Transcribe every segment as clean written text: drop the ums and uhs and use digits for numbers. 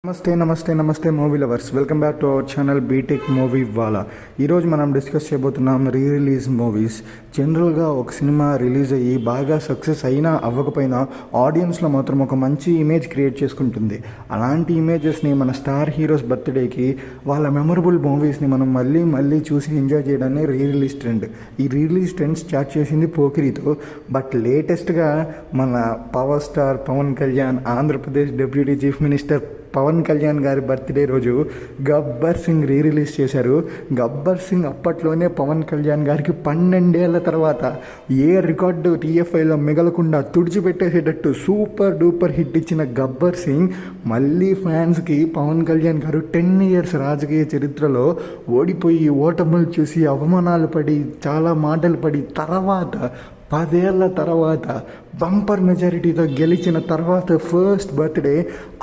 నమస్తే movie lovers, welcome back to our channel B Tech movie Wala. ఈరోజు మనం డిస్కస్ చేయబోతున్నాం రిలీజ్ మూవీస్. జనరల్గా ఒక సినిమా రిలీజ్ అయ్యి బాగా సక్సెస్ అయినా అవ్వకపోయినా ఆడియన్స్లో మాత్రం ఒక మంచి ఇమేజ్ క్రియేట్ చేసుకుంటుంది. అలాంటి ఇమేజెస్ని మన స్టార్ హీరోస్ బర్త్డేకి వాళ్ళ మెమొరబుల్ మూవీస్ని మనం మళ్ళీ చూసి ఎంజాయ్ చేయడాన్ని రిలీజ్ ట్రెండ్. ఈ రిలీజ్ ట్రెండ్ స్టార్ట్ చేసింది పోకిరితో, బట్ లేటెస్ట్గా మన power star Pawan Kalyan, Andhra Pradesh deputy chief minister Pawan Kalyan garu birthday రోజు గబ్బర్ సింగ్ రిలీజ్ చేశారు. గబ్బర్ సింగ్ అప్పట్లోనే పవన్ కళ్యాణ్ గారికి 12 ఏళ్ల తర్వాత ఏ రికార్డు టీఎఫ్ఐలో మిగలకుండా తుడిచిపెట్టేసేటట్టు సూపర్ డూపర్ హిట్ ఇచ్చిన గబ్బర్ సింగ్ మళ్ళీ ఫ్యాన్స్కి పవన్ కళ్యాణ్ గారు 10 ఇయర్స్ రాజకీయ చరిత్రలో ఓడిపోయి ఓటములు చూసి అవమానాలు పడి చాలా మాటలు పడి తర్వాత 10 ఏళ్ల తర్వాత బంపర్ మెజారిటీతో గెలిచిన తర్వాత ఫస్ట్ బర్త్డే,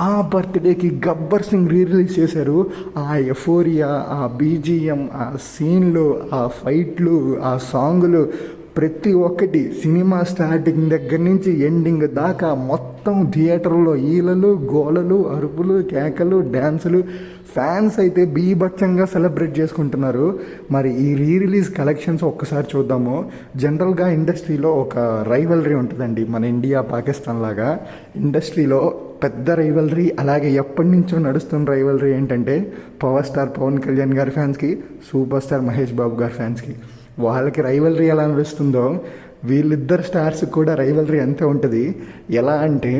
ఆ బర్త్డేకి గబ్బర్ సింగ్ రిలీజ్ చేశారు. ఆ ఎఫోరియా, ఆ బీజిఎం, ఆ సీన్లు, ఆ ఫైట్లు, ఆ సాంగులు, ప్రతి ఒక్కటి సినిమా స్టార్టింగ్ దగ్గర నుంచి ఎండింగ్ దాకా మొత్తం థియేటర్లో ఈలలు, గోలలు, అరుపులు, కేకలు, డ్యాన్సులు. ఫ్యాన్స్ అయితే బీభత్సంగా సెలబ్రేట్ చేసుకుంటున్నారు. మరి ఈ రిలీజ్ కలెక్షన్స్ ఒక్కసారి చూద్దాము. జనరల్గా ఇండస్ట్రీలో ఒక రైవలరీ ఉంటుందండి, మన ఇండియా పాకిస్తాన్ లాగా. ఇండస్ట్రీలో పెద్ద రైవలరీ, అలాగే ఎప్పటి నుంచో నడుస్తున్న రైవలరీ ఏంటంటే పవర్ స్టార్ పవన్ కళ్యాణ్ గారి ఫ్యాన్స్కి, సూపర్ స్టార్ మహేష్ బాబు గారి ఫ్యాన్స్కి. వాళ్ళకి రైవలరీ ఎలా నడుస్తుందో వీళ్ళిద్దరు స్టార్స్ కూడా రైవలరీ అంతే ఉంటుంది. ఎలా అంటే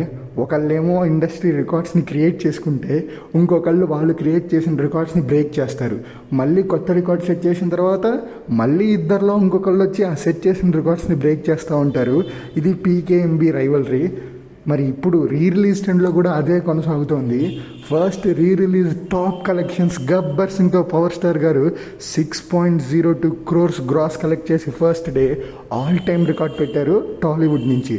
ఒకళ్ళేమో ఇండస్ట్రీ రికార్డ్స్ని క్రియేట్ చేసుకుంటే ఇంకొకళ్ళు వాళ్ళు క్రియేట్ చేసిన రికార్డ్స్ని బ్రేక్ చేస్తారు. మళ్ళీ కొత్త రికార్డ్ సెట్ చేసిన తర్వాత మళ్ళీ ఇద్దరిలో ఇంకొకళ్ళు వచ్చి ఆ సెట్ చేసిన రికార్డ్స్ని బ్రేక్ చేస్తూ ఉంటారు. ఇది పీకేఎంబీ రైవలరీ. మరి ఇప్పుడు రిలీజ్ ట్రెండ్లో కూడా అదే కొనసాగుతోంది. First release top collections Gabbar సింగ్తో పవర్ స్టార్ గారు 6.02 crores గ్రాస్ కలెక్ట్ చేసి first day all time record పెట్టారు టాలీవుడ్ నుంచి.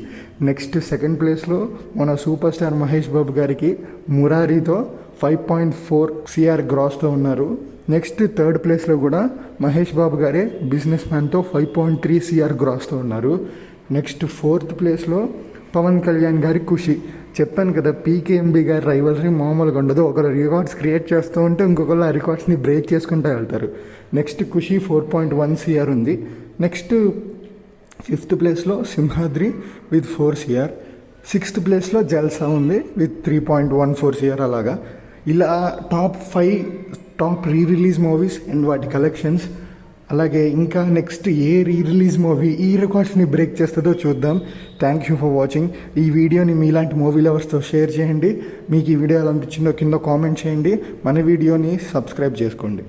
నెక్స్ట్ సెకండ్ ప్లేస్లో మన సూపర్ స్టార్ మహేష్ బాబు గారికి మురారీతో 5.4 crore గ్రాస్తో ఉన్నారు. నెక్స్ట్ థర్డ్ ప్లేస్లో కూడా మహేష్ బాబు గారే బిజినెస్ మ్యాన్తో 5.3 crore గ్రాస్తో ఉన్నారు. నెక్స్ట్ ఫోర్త్ ప్లేస్లో పవన్ కళ్యాణ్ గారి ఖుషి. చెప్పాను కదా, పీకేఎంబీ గారి రైవలరీ మామూలుగా ఉండదు. ఒకరు రికార్డ్స్ క్రియేట్ చేస్తూ ఉంటే ఇంకొకరు ఆ రికార్డ్స్ని బ్రేక్ చేసుకుంటూ వెళ్తారు. నెక్స్ట్ ఖుషి 4.1 crore ఉంది. నెక్స్ట్ ఫిఫ్త్ ప్లేస్లో సింహాద్రి విత్ 4 crore. సిక్స్త్ ప్లేస్లో జల్సా ఉంది విత్ 3.14 crore. అలాగా ఇలా top 5 top release movies and వాటి కలెక్షన్స్. అలాగే ఇంకా నెక్స్ట్ ఏ రిలీజ్ మూవీ ఈ రికార్డ్స్ని బ్రేక్ చేస్తుందో చూద్దాం. Thank you for watching. ఈ వీడియోని మీలాంటి మూవీ లవర్స్తో షేర్ చేయండి. మీకు ఈ వీడియో ఎలా అనిపించిందో కింద కామెంట్ చేయండి. మన వీడియోని సబ్స్క్రైబ్ చేసుకోండి.